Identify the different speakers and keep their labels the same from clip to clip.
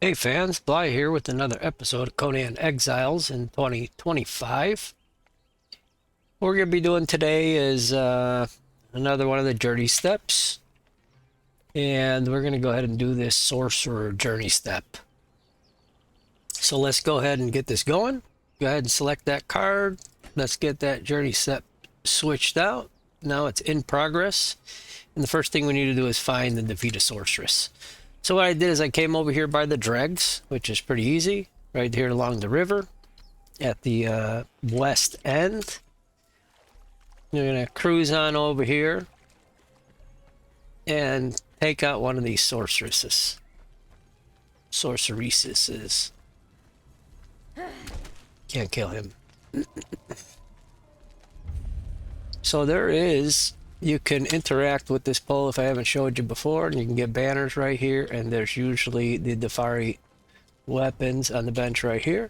Speaker 1: Hey fans, Bly here with another episode of Conan Exiles in 2025. What we're going to be doing today is another one of the journey steps. And we're going to go ahead and do this Sorcerer journey step. So let's go ahead and get this going. Go ahead and select that card. Let's get that journey step switched out. Now it's in progress. And the first thing we need to do is find and defeat a sorceress. So what I did is I came over here by the dregs, which is pretty easy, right here along the river at the west end. You're going to cruise on over here and take out one of these sorceresses. Sorceresses. Can't kill him. So you can interact with this pole if I haven't showed you before, and you can get banners right here, and there's usually the Defari weapons on the bench right here.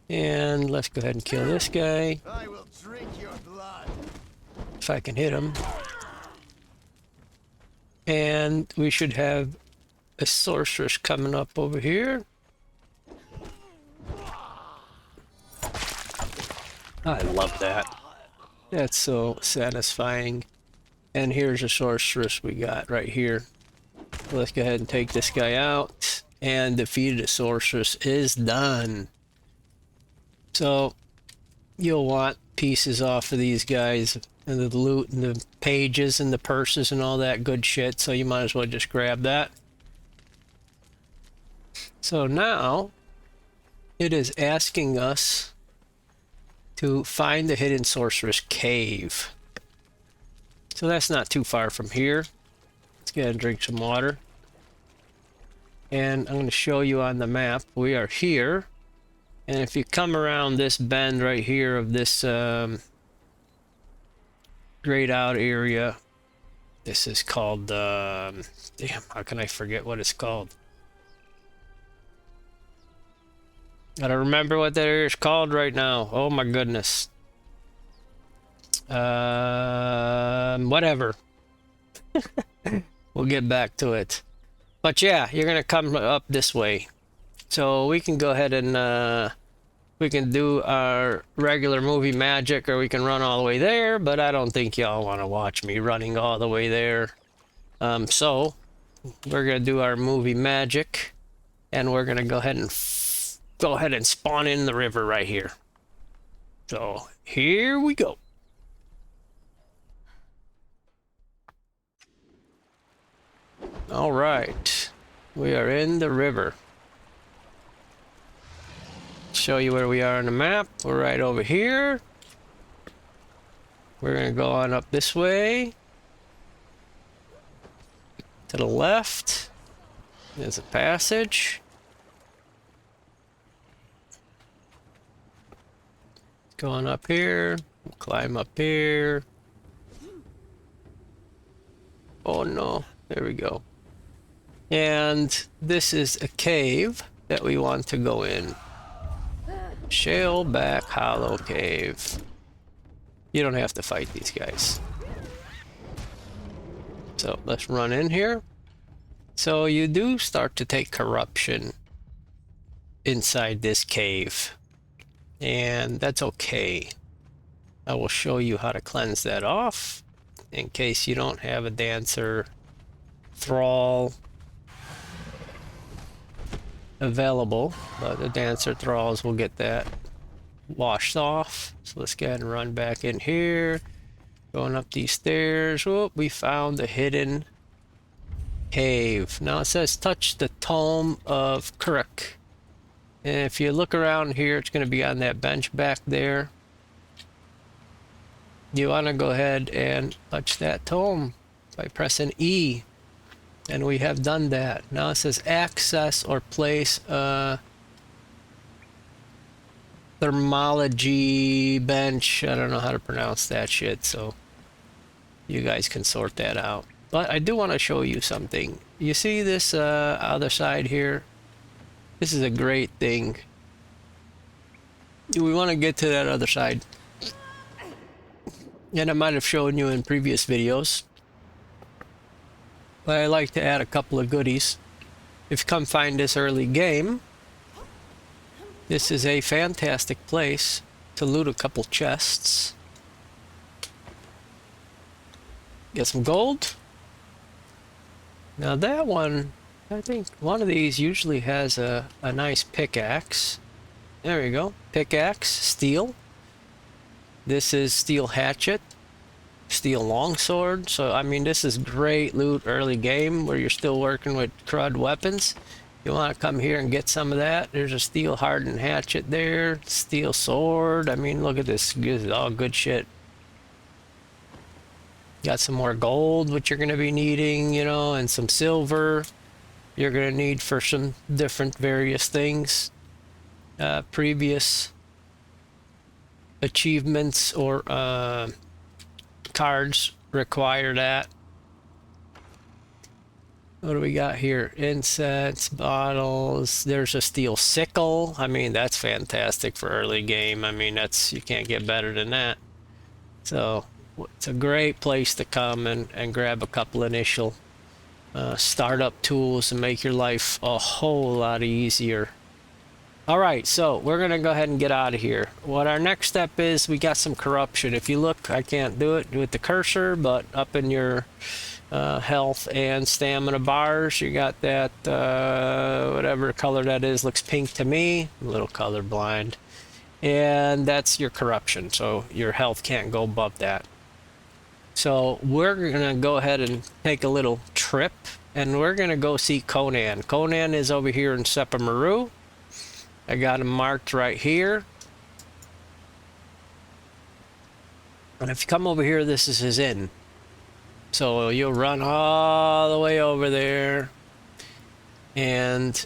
Speaker 1: And let's go ahead and kill this guy.
Speaker 2: I will drink your blood.
Speaker 1: If I can hit him. And we should have a sorceress coming up over here. I love that. That's so satisfying. And here's a sorceress we got right here. Let's go ahead and take this guy out. And defeated a sorceress is done. So you'll want pieces off of these guys and the loot and the pages and the purses and all that good shit. So you might as well just grab that. So now it is asking us to find the hidden sorceress cave. So that's not too far from here. Let's go ahead and drink some water. And I'm going to show you on the map. We are here. And if you come around this bend right here of this grayed out area, this is called, damn, how can I forget what it's called? Gotta remember what that area is called right now. Oh my goodness. Whatever. We'll get back to it. But yeah, you're gonna come up this way. So we can go ahead and we can do our regular movie magic, or we can run all the way there, but I don't think y'all want to watch me running all the way there. So we're gonna do our movie magic, and we're gonna go ahead and spawn in the river right here. So here we go. All right, we are in the river. Show you where we are on the map. We're right over here. We're gonna go on up this way. To the left, there's a passage. Going up here, climb up here. Oh no, there we go. And this is a cave that we want to go in. Shaleback Hollow Cave. You don't have to fight these guys. So let's run in here. So you do start to take corruption inside this cave. And that's okay. I will show you how to cleanse that off in case you don't have a dancer thrall available, but the dancer thralls will get that washed off. So let's go ahead and run back in here. Going up these stairs. Whoop, we found the hidden cave. Now it says touch the Tome of Kuruk. And if you look around here, it's going to be on that bench back there. You want to go ahead and touch that tome by pressing E. And we have done that. Now it says access or place a thermology bench. I don't know how to pronounce that shit, so you guys can sort that out. But I do want to show you something. You see this other side here? This is a great thing. We want to get to that other side. And I might have shown you in previous videos. But I like to add a couple of goodies. If you come find this early game, this is a fantastic place to loot a couple chests. Get some gold. Now that one, I think one of these usually has a nice pickaxe. There you go. Pickaxe, steel. This is steel hatchet, steel longsword. So, I mean, this is great loot early game where you're still working with crud weapons. You want to come here and get some of that. There's a steel hardened hatchet there, steel sword. I mean, look at this. This is all good shit. Got some more gold, which you're going to be needing, you know, and some silver you're going to need for some different various things. Previous achievements or cards require that. What do we got here? Incense, bottles. There's a steel sickle. I mean, that's fantastic for early game. I mean, you can't get better than that. So it's a great place to come and grab a couple initial startup tools and make your life a whole lot easier. All right, so we're gonna go ahead and get out of here. What our next step is, we got some corruption. If you look, I can't do it with the cursor, but up in your health and stamina bars, you got that, whatever color that is, looks pink to me, I'm a little colorblind. And that's your corruption, so your health can't go above that. So we're gonna go ahead and take a little trip, and we're gonna go see Conan. Conan is over here in Sepamaru. I got him marked right here. And if you come over here, this is his inn. So you'll run all the way over there. And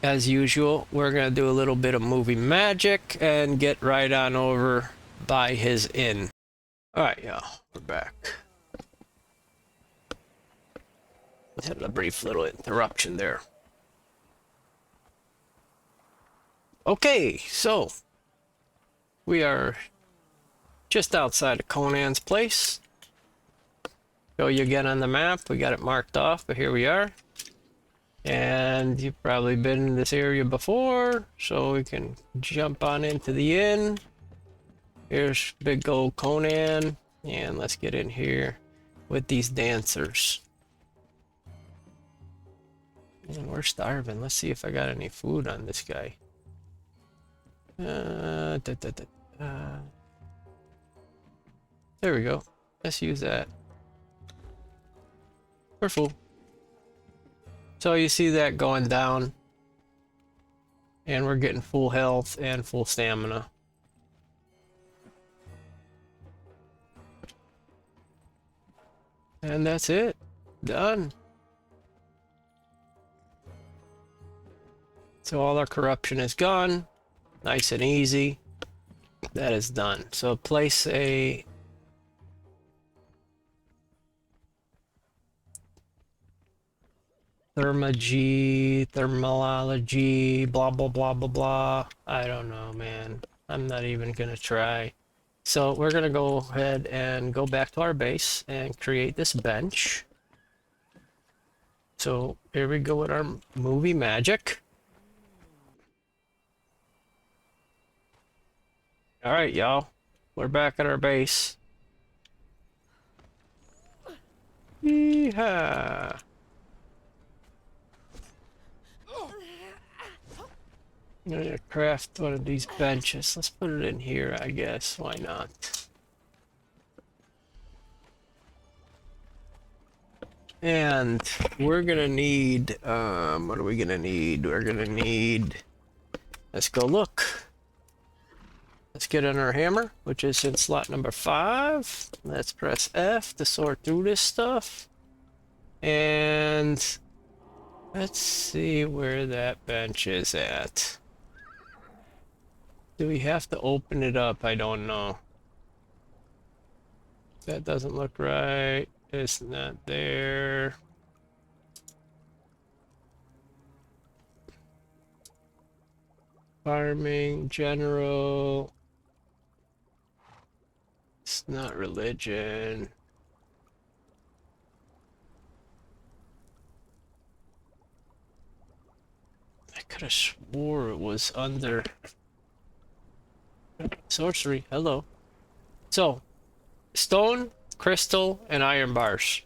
Speaker 1: as usual, we're going to do a little bit of movie magic and get right on over by his inn. All right, y'all, we're back. Had a brief little interruption there. Okay, so we are just outside of Conan's place. Show you again on the map. We got it marked off, but here we are. And you've probably been in this area before, so we can jump on into the inn. Here's big old Conan, and let's get in here with these dancers. And we're starving. Let's see if I got any food on this guy. There we go. Let's use that. We're full. So you see that going down. And we're getting full health and full stamina. And that's it. Done. So all our corruption is gone. Nice and easy. That is done. So place a thermology, blah, blah, blah, blah, blah. I don't know, man. I'm not even gonna try. So we're gonna go ahead and go back to our base and create this bench. So here we go with our movie magic. All right, y'all. We're back at our base. Yeehaw. I'm gonna craft one of these benches. Let's put it in here, I guess. Why not? And we're gonna need, what are we gonna need? We're gonna need, let's go look. Let's get on our hammer, which is in slot number 5. Let's press F to sort through this stuff. And let's see where that bench is at. Do we have to open it up? I don't know. That doesn't look right. It's not there. Farming, general. It's not religion. could have swore it was under sorcery. Hello. So, stone, crystal, and iron bars.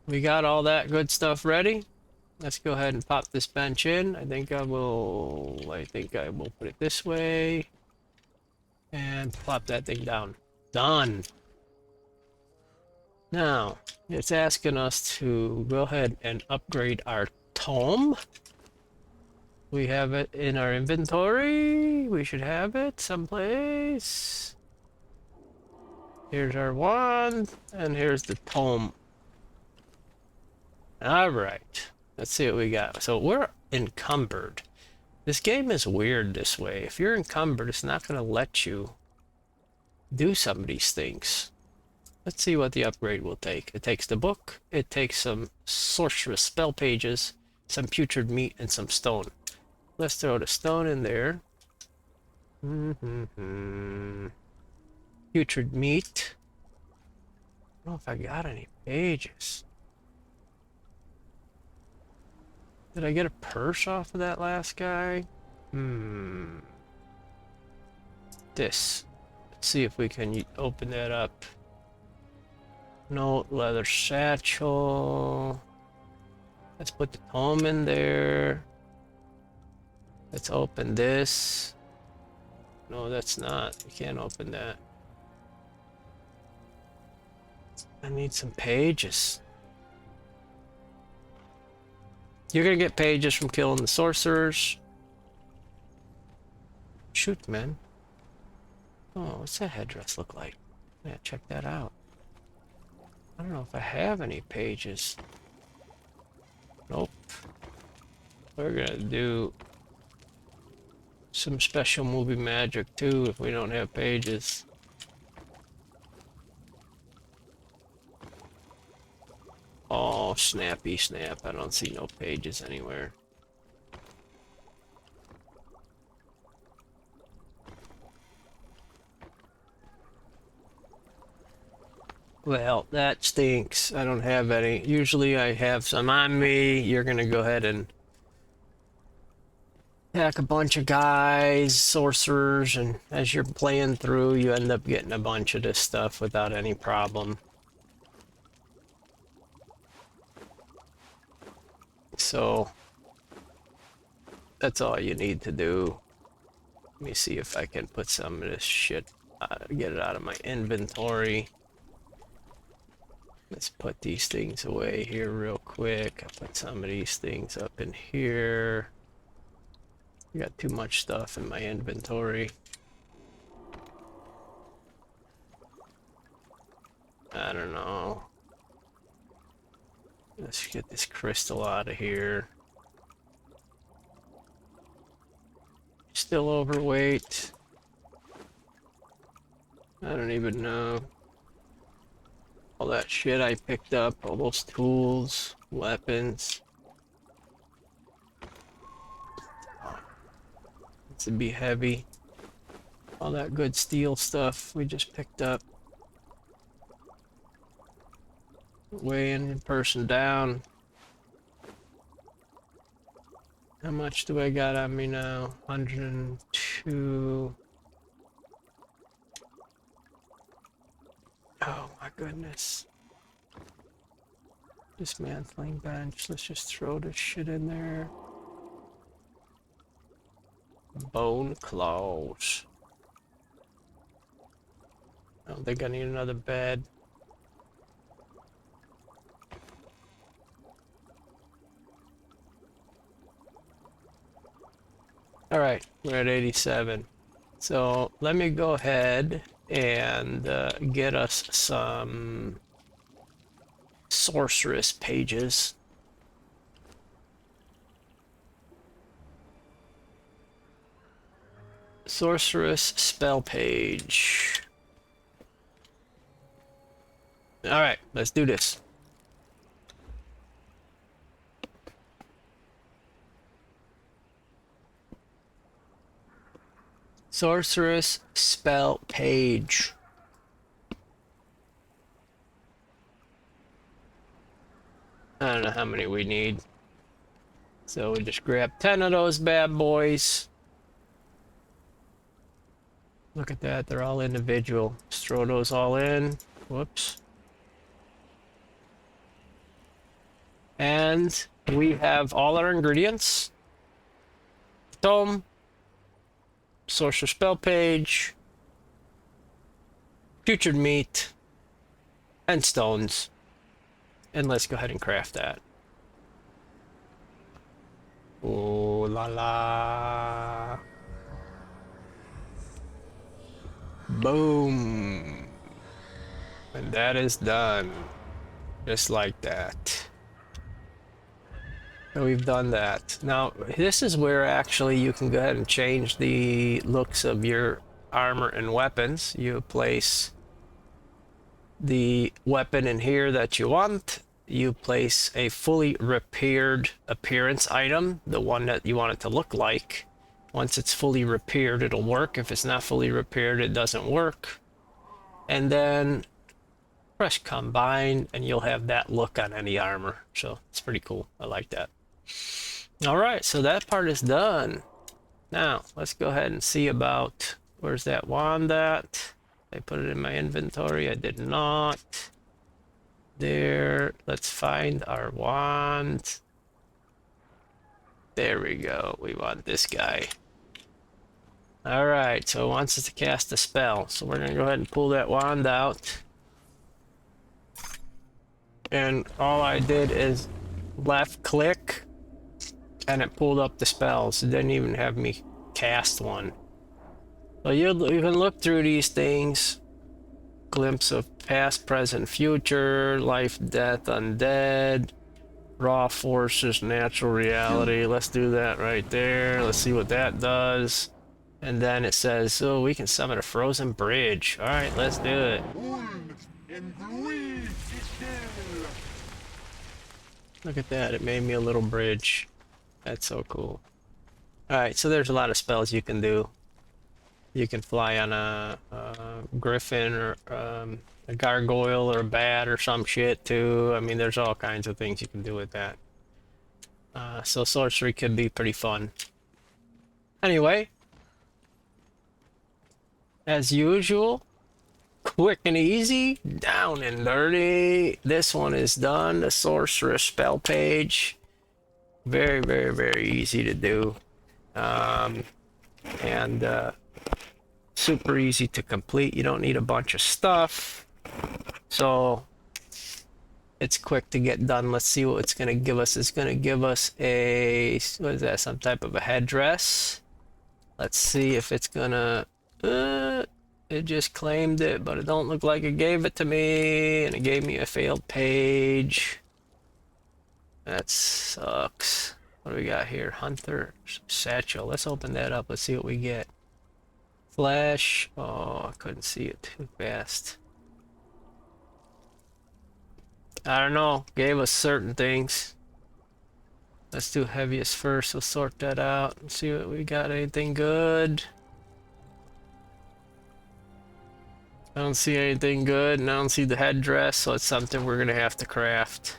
Speaker 1: We got all that good stuff ready. Let's go ahead and pop this bench in. I think I will put it this way and plop that thing down. Done. Now, it's asking us to go ahead and upgrade our tome. We have it in our inventory. We should have it someplace. Here's our wand, and here's the tome. All right, let's see what we got. So we're encumbered. This game is weird this way. If you're encumbered, it's not going to let you do some of these things. Let's see what the upgrade will take. It takes the book, it takes some sorceress spell pages, some putrid meat, and some stone. Let's throw the stone in there. Putrid meat. I don't know if I got any pages. Did I get a purse off of that last guy? This. Let's see if we can open that up. No leather satchel. Let's put the tome in there. Let's open this. No, that's not. You can't open that. I need some pages. You're gonna get pages from killing the sorcerers. Shoot, man. Oh, what's that headdress look like? Yeah, check that out. I don't know if I have any pages. Nope. We're gonna do some special movie magic too if we don't have pages. Oh, snappy snap. I don't see no pages anywhere. Well, that stinks. I don't have any. Usually I have some on me. You're gonna go ahead and attack a bunch of guys, sorcerers, and as you're playing through, you end up getting a bunch of this stuff without any problem. So, that's all you need to do. Let me see if I can put some of this shit, get it out of my inventory. Let's put these things away here real quick. I'll put some of these things up in here. I got too much stuff in my inventory. I don't know. Let's get this crystal out of here. Still overweight. I don't even know. All that shit I picked up, all those tools, weapons. It's to be heavy. All that good steel stuff we just picked up. Weighing a person down. How much do I got on me now? 102. Oh my goodness. Dismantling bench. Let's just throw this shit in there. Bone claws. I don't think I need another bed. Alright, we're at 87. So let me go ahead and get us some sorceress pages. Sorceress spell page. Alright, let's do this. Sorceress spell page. I don't know how many we need. So we just grab 10 of those bad boys. Look at that, they're all individual. Just throw those all in. Whoops. And we have all our ingredients. Tome, Sorcerer spell page, putrid meat, and stones. And let's go ahead and craft that. Oh la la. Boom. And that is done. Just like that. So we've done that. Now, this is where actually you can go ahead and change the looks of your armor and weapons. You place the weapon in here that you want. You place a fully repaired appearance item, the one that you want it to look like. Once it's fully repaired, it'll work. If it's not fully repaired, it doesn't work. And then press combine, and you'll have that look on any armor. So it's pretty cool. I like that. All right, so that part is done. Now, let's go ahead and see about, where's that wand at? I put it in my inventory. I did not. There, let's find our wand. There we go. We want this guy. All right, so it wants us to cast a spell. So we're gonna go ahead and pull that wand out. And all I did is left click and it pulled up the spells. It didn't even have me cast one. So you can look through these things. Glimpse of past, present, future, life, death, undead, raw forces, natural reality. Let's do that right there. Let's see what that does. And then it says, oh, we can summon a frozen bridge. All right, let's do it. Look at that. It made me a little bridge. That's so cool. All right, so there's a lot of spells you can do. You can fly on a griffin or a gargoyle or a bat or some shit too. I mean, there's all kinds of things you can do with that. So sorcery can be pretty fun. Anyway, as usual, quick and easy, down and dirty. This one is done. The Sorcerer spell page. Very, very, very easy to do. Super easy to complete. You don't need a bunch of stuff. So it's quick to get done. Let's see what it's going to give us. It's going to give us a, what is that, some type of a headdress. Let's see if it's going to, it just claimed it, but it don't look like it gave it to me, and it gave me a failed page. That sucks. What do we got here? Hunter satchel. Let's open that up. Let's see what we get. Flash. Oh, I couldn't see it too fast. I don't know. Gave us certain things. Let's do heaviest first. We'll sort that out and see what we got. Anything good? I don't see anything good, and I don't see the headdress, so it's something we're gonna have to craft.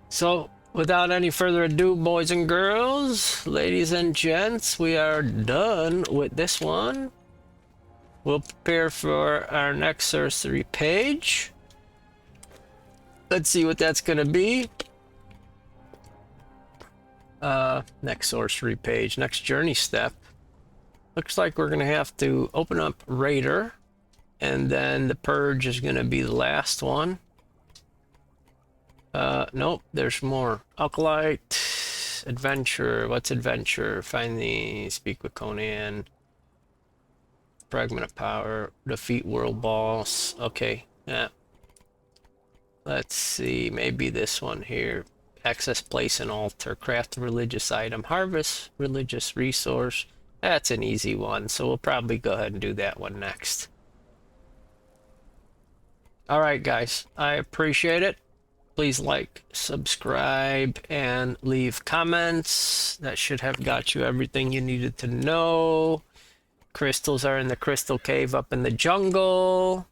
Speaker 1: So, without any further ado, boys and girls, ladies and gents, we are done with this one. We'll prepare for our next sorcery page. Let's see what that's gonna be. Next sorcery page, next journey step. Looks like we're gonna have to open up Raider, and then the Purge is gonna be the last one. Nope, there's more. Alkalite, Adventure, what's Adventure? Find the, speak with Conan. Fragment of Power, defeat world boss. Okay, yeah. Let's see, maybe this one here. Access place and altar, craft a religious item, harvest religious resource. That's an easy one, so we'll probably go ahead and do that one next. All right, guys, I appreciate it. Please like, subscribe, and leave comments. That should have got you everything you needed to know. Crystals are in the crystal cave up in the jungle.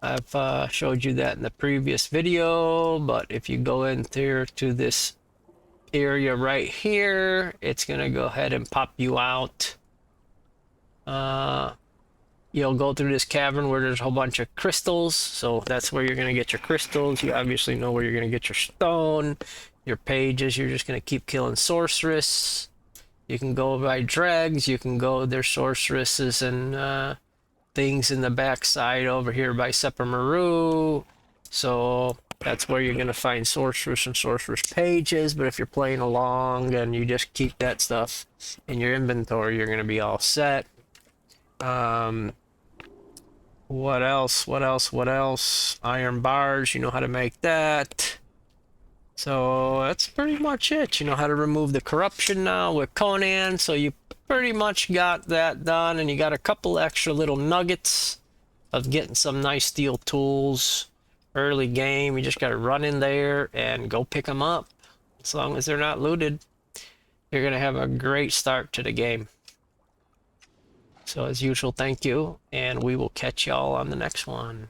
Speaker 1: I've showed you that in the previous video, but if you go into to this area right here, it's gonna go ahead and pop you out. You'll go through this cavern where there's a whole bunch of crystals, so that's where you're gonna get your crystals. You obviously know where you're gonna get your stone, your pages. You're just gonna keep killing sorceress. You can go by dregs. You can go, there's sorceresses and things in the backside over here by Sepamaru. So that's where you're gonna find sorceress and sorceress pages. But if you're playing along and you just keep that stuff in your inventory, you're gonna be all set. What else? What else? What else? Iron bars, you know how to make that. So that's pretty much it. You know how to remove the corruption now with Conan, so you pretty much got that done, and you got a couple extra little nuggets of getting some nice steel tools early game. You just got to run in there and go pick them up. As long as they're not looted, you're going to have a great start to the game. So as usual, thank you, and we will catch y'all on the next one.